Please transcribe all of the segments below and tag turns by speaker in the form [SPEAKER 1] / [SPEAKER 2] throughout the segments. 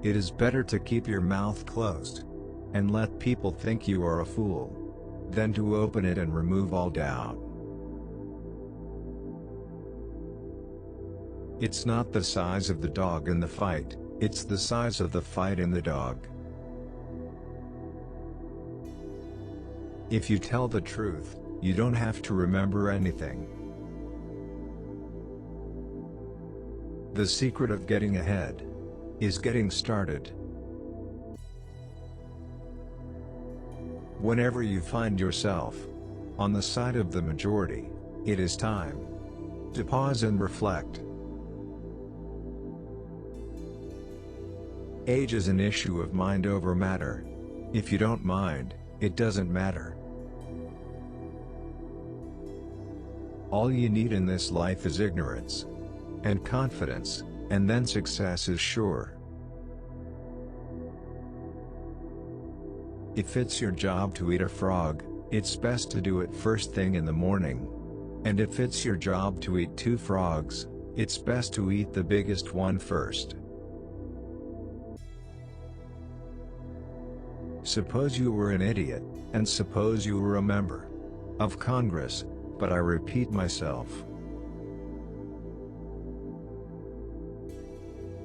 [SPEAKER 1] It is better to keep your mouth closed and let people think you are a fool than to open it and remove all doubt. It's not the size of the dog in the fight, it's the size of the fight in the dog. If you tell the truth, you don't have to remember anything. The secret of getting ahead is getting started. Whenever you find yourself on the side of the majority, it is time to pause and reflect. Age is an issue of mind over matter. If you don't mind, it doesn't matter. All you need in this life is ignorance and confidence, and then success is sure. If it's your job to eat a frog, it's best to do it first thing in the morning. And if it's your job to eat 2 frogs, it's best to eat the biggest one first. Suppose you were an idiot, and suppose you were a member of Congress, but I repeat myself.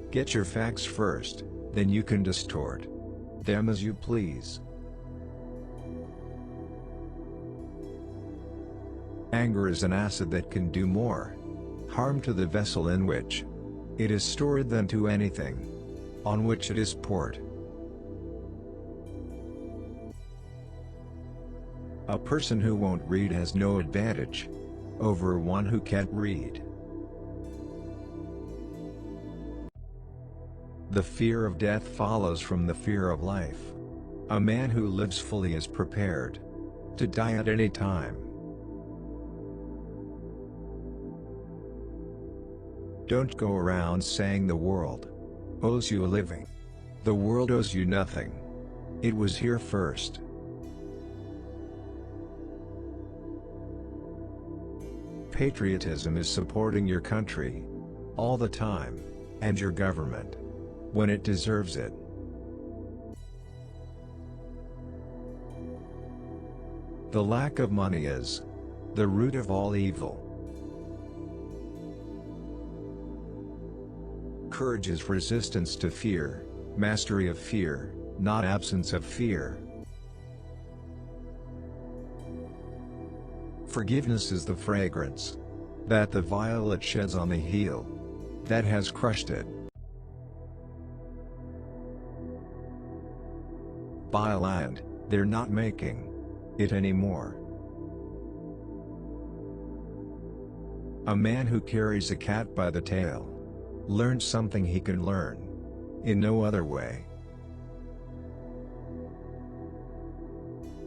[SPEAKER 1] Get your facts first, then you can distort them as you please. Anger is an acid that can do more harm to the vessel in which it is stored than to anything on which it is poured. A person who won't read has no advantage over one who can't read. The fear of death follows from the fear of life. A man who lives fully is prepared to die at any time. Don't go around saying the world owes you a living. The world owes you nothing. It was here first. Patriotism is supporting your country all the time, and your government when it deserves it. The lack of money is the root of all evil. Courage is resistance to fear, mastery of fear, not absence of fear. Forgiveness is the fragrance that the violet sheds on the heel that has crushed it. Buy land, they're not making it anymore. A man who carries a cat by the tail learns something he can learn in no other way.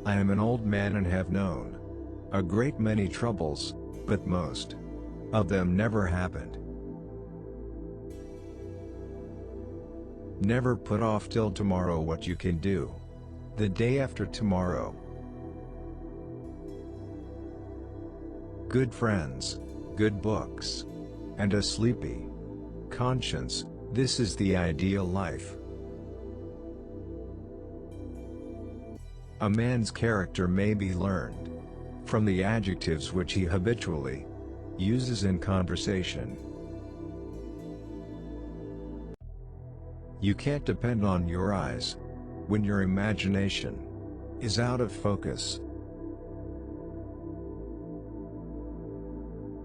[SPEAKER 1] I am an old man and have known a great many troubles, but most of them never happened. Never put off till tomorrow what you can do the day after tomorrow. Good friends, good books, and a sleepy conscience, this is the ideal life. A man's character may be learned from the adjectives which he habitually uses in conversation. You can't depend on your eyes when your imagination is out of focus.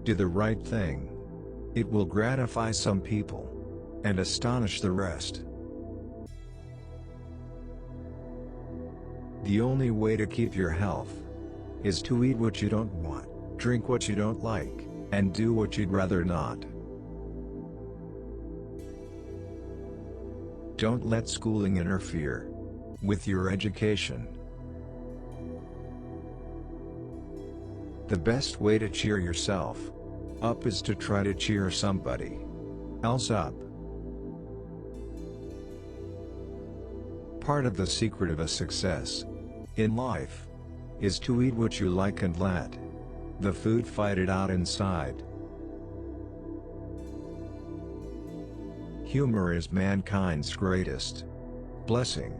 [SPEAKER 1] Do the right thing. It will gratify some people and astonish the rest. The only way to keep your health is to eat what you don't want, drink what you don't like, and do what you'd rather not. Don't let schooling interfere with your education. The best way to cheer yourself up is to try to cheer somebody else up. Part of the secret of a success in life is to eat what you like and let the food fight it out inside. Humor is mankind's greatest blessing.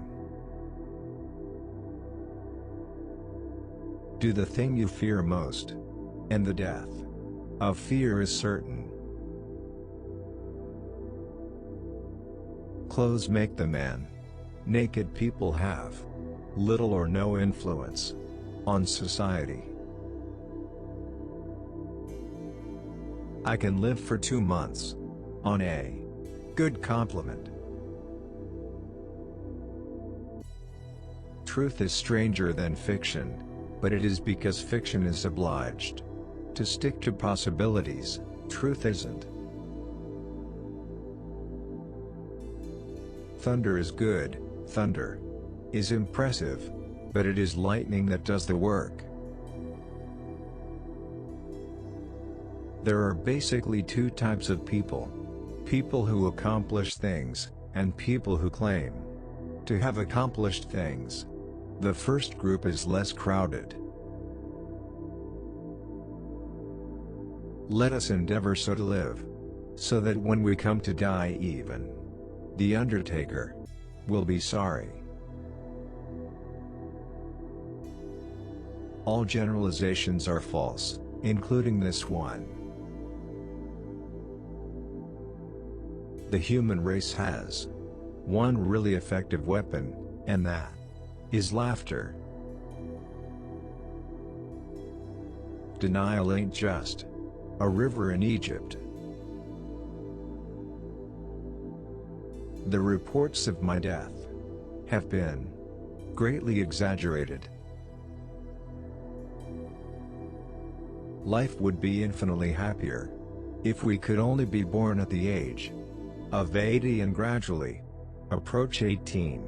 [SPEAKER 1] Do the thing you fear most, and the death of fear is certain. Clothes make the man. Naked people have little or no influence on society. I can live for 2 months on a good compliment. Truth is stranger than fiction, but it is because fiction is obliged to stick to possibilities, truth isn't. Thunder is good, thunder is impressive, but it is lightning that does the work. There are basically two types of people: people who accomplish things, and people who claim to have accomplished things. The first group is less crowded. Let us endeavor so to live, so that when we come to die even the undertaker will be sorry. All generalizations are false, including this one. The human race has one really effective weapon, and that is laughter. Denial ain't just a river in Egypt. The reports of my death have been greatly exaggerated. Life would be infinitely happier if we could only be born at the age of 80 and gradually approach 18.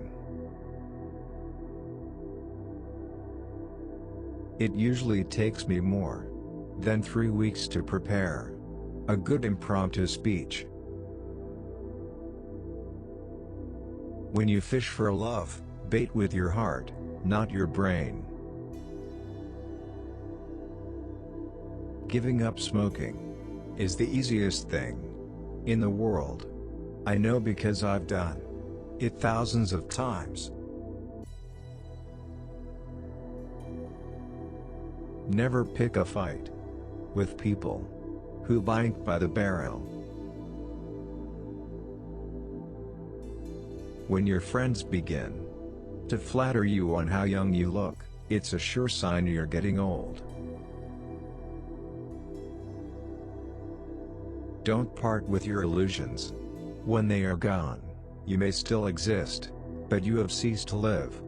[SPEAKER 1] It usually takes me more than 3 weeks to prepare a good impromptu speech. When you fish for a love, bait with your heart, not your brain. Giving up smoking is the easiest thing in the world. I know because I've done it thousands of times. Never pick a fight with people who bite by the barrel. When your friends begin to flatter you on how young you look, it's a sure sign you're getting old. Don't part with your illusions. When they are gone, you may still exist, but you have ceased to live.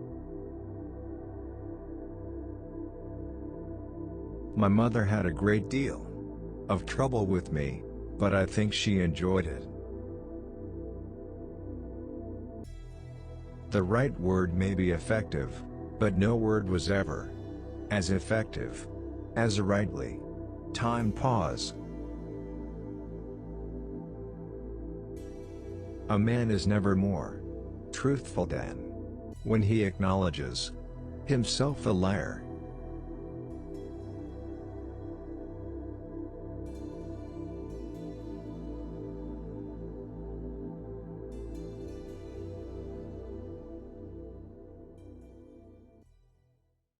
[SPEAKER 1] My mother had a great deal of trouble with me, but I think she enjoyed it. The right word may be effective, but no word was ever as effective as a rightly timed pause. A man is never more truthful than when he acknowledges himself a liar.